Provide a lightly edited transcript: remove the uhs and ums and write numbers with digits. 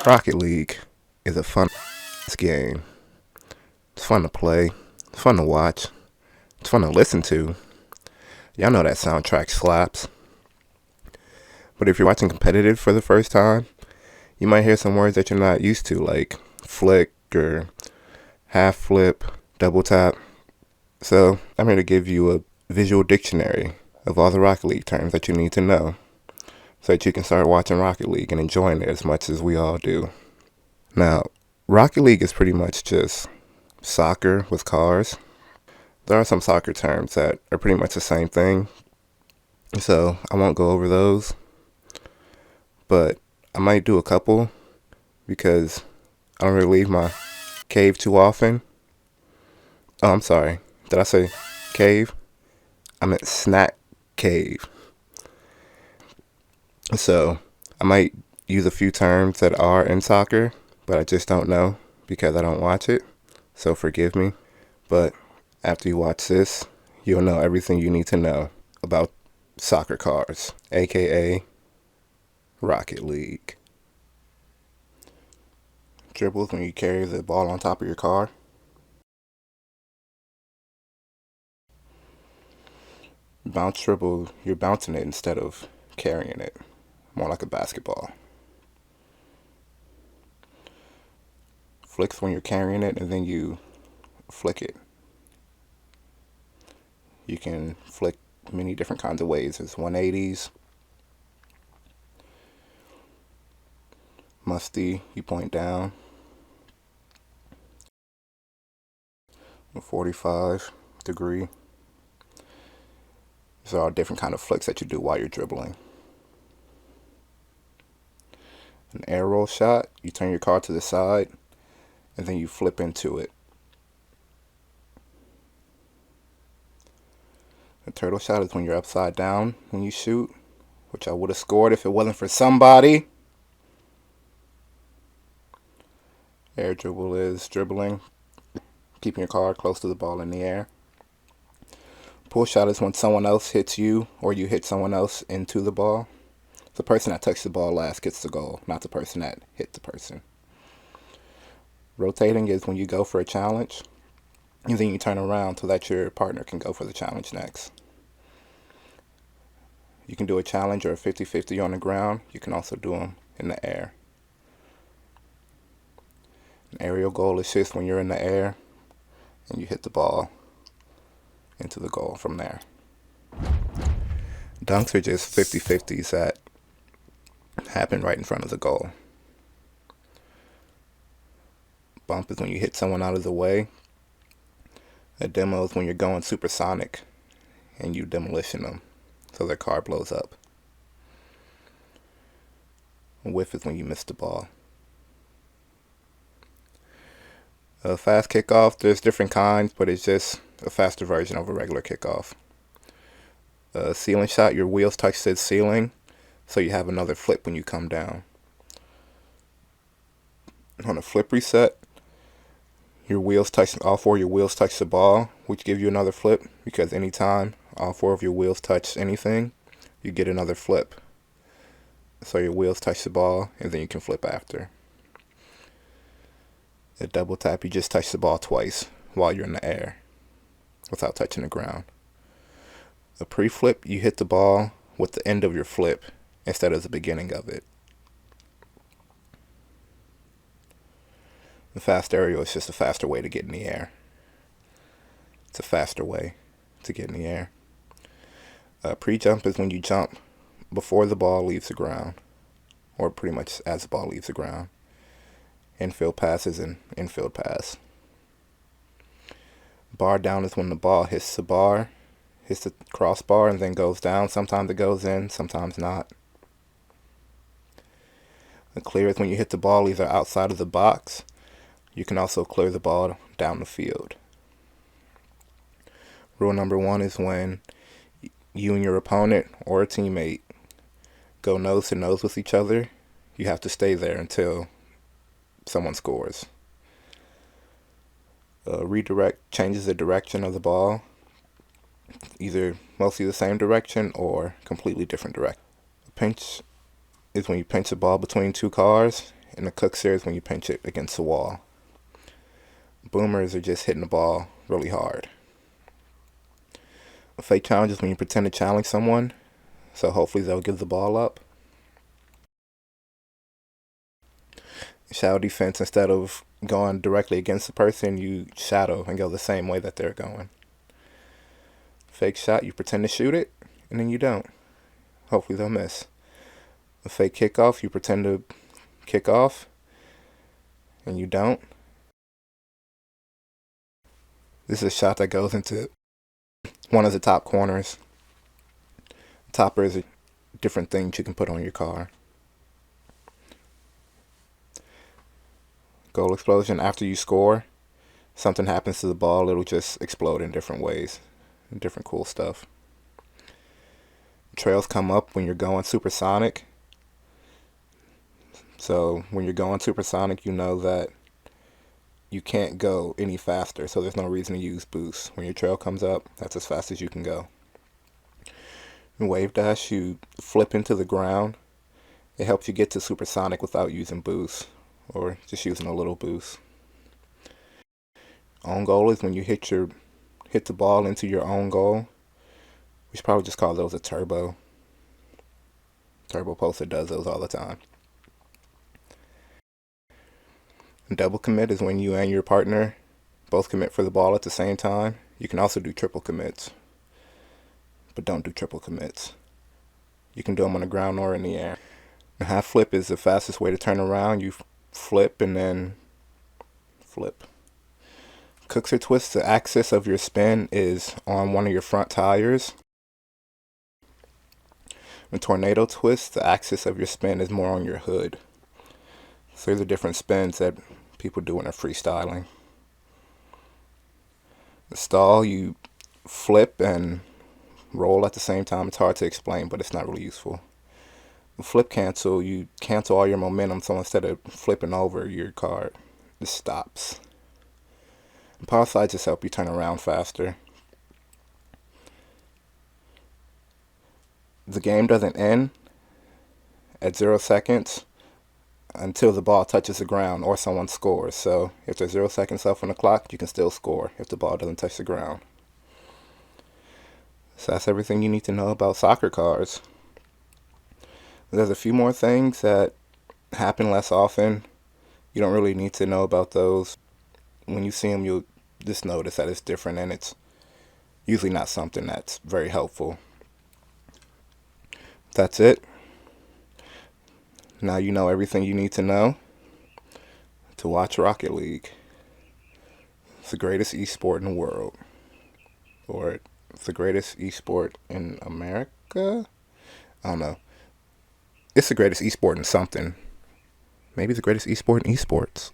Rocket League is a fun game. It's fun to play. It's fun to watch. It's fun to listen to. Y'all know that soundtrack slaps. But if you're watching competitive for the first time, you might hear some words that you're not used to, like flick or half flip, double tap. So I'm here to give you a visual dictionary of all the Rocket League terms that you need to know so that you can start watching Rocket League and enjoying it as much as we all do. Now, Rocket League is pretty much just soccer with cars. There are some soccer terms that are pretty much the same thing, so I won't go over those, but I might do a couple because I don't really leave my cave too often. Oh, I'm sorry. Did I say cave? I meant snack cave. So I might use a few terms that are in soccer, but I just don't know because I don't watch it. So forgive me. But after you watch this, you'll know everything you need to know about soccer cars, aka Rocket League. Dribbles when you carry the ball on top of your car. Bounce dribble, you're bouncing it instead of carrying it, more like a basketball. Flicks when you're carrying it and then you flick it. You can flick many different kinds of ways. There's 180s. Musty, you point down. 45 degree. These are all different kind of flicks that you do while you're dribbling. An air roll shot, you turn your car to the side and then you flip into it. A turtle shot is when you're upside down when you shoot, which I would have scored if it wasn't for somebody. Air dribble is dribbling, keeping your car close to the ball in the air. Pull shot is when someone else hits you or you hit someone else into the ball. The person that touched the ball last gets the goal, not the person that hit the person. Rotating is when you go for a challenge and then you turn around so that your partner can go for the challenge next. You can do a challenge or a 50-50 on the ground. You can also do them in the air. An aerial goal is just when you're in the air and you hit the ball into the goal from there. Dunks are just 50-50s that happen right in front of the goal. Bump is when you hit someone out of the way. A demo is when you're going supersonic and you demolition them so their car blows up. A whiff is when you miss the ball. A fast kickoff, there's different kinds, but it's just a faster version of a regular kickoff. A ceiling shot, your wheels touch the ceiling, so you have another flip when you come down. On a flip reset, all four of your wheels touch the ball, which give you another flip, because anytime all four of your wheels touch anything, you get another flip. So your wheels touch the ball, and then you can flip after. A double tap, you just touch the ball twice while you're in the air without touching the ground. A pre-flip, you hit the ball with the end of your flip instead of the beginning of it. The fast aerial is just a faster way to get in the air. It's a faster way to get in the air. Pre-jump is when you jump before the ball leaves the ground, or pretty much as the ball leaves the ground. Infield pass is an infield pass. Bar down is when the ball hits the crossbar and then goes down. Sometimes it goes in, sometimes not. The clear is when you hit the ball either outside of the box. You can also clear the ball down the field. Rule number 1 is when you and your opponent or a teammate go nose to nose with each other, you have to stay there until someone scores. Redirect changes the direction of the ball, either mostly the same direction or completely different direction. Pinch is when you pinch the ball between two cars And a cookser is when you pinch it against the wall. Boomers are just hitting the ball really hard. A fake challenge is when you pretend to challenge someone, so hopefully they'll give the ball up. Shadow defense, instead of going directly against the person, you shadow and go the same way that they're going. Fake shot, you pretend to shoot it, and then you don't. Hopefully they'll miss. A fake kickoff, you pretend to kick off, and you don't. This is a shot that goes into one of the top corners. Topper is a different thing you can put on your car. Goal explosion, after you score, something happens to the ball, it'll just explode in different ways. Different cool stuff. Trails come up when you're going supersonic. So when you're going supersonic, you know that you can't go any faster, so there's no reason to use boost. When your trail comes up, that's as fast as you can go. In wave dash, you flip into the ground. It helps you get to supersonic without using boost, or just using a little boost. On goal is when you hit the ball into your own goal. We should probably just call those a turbo. Turbo poster does those all the time. Double commit is when you and your partner both commit for the ball at the same time. You can also do triple commits, but don't do triple commits. You can do them on the ground or in the air. A half flip is the fastest way to turn around. You flip and then flip. Cookser twist, the axis of your spin is on one of your front tires. When tornado twist, the axis of your spin is more on your hood. So there's the different spins that people do when they're freestyling. The stall, you flip and roll at the same time. It's hard to explain, but it's not really useful. The flip cancel, you cancel all your momentum, so instead of flipping over your car, it stops. And power slides just help you turn around faster. The game doesn't end at 0 seconds until the ball touches the ground or someone scores. So if there's 0 seconds left on the clock, you can still score if the ball doesn't touch the ground. So that's everything you need to know about soccer cars. There's a few more things that happen less often. You don't really need to know about those. When you see them, you'll just notice that it's different, and it's usually not something that's very helpful. That's it. Now you know everything you need to know to watch Rocket League. It's the greatest esport in the world. Or it's the greatest esport in America? I don't know. It's the greatest esport in something. Maybe it's the greatest esport in esports.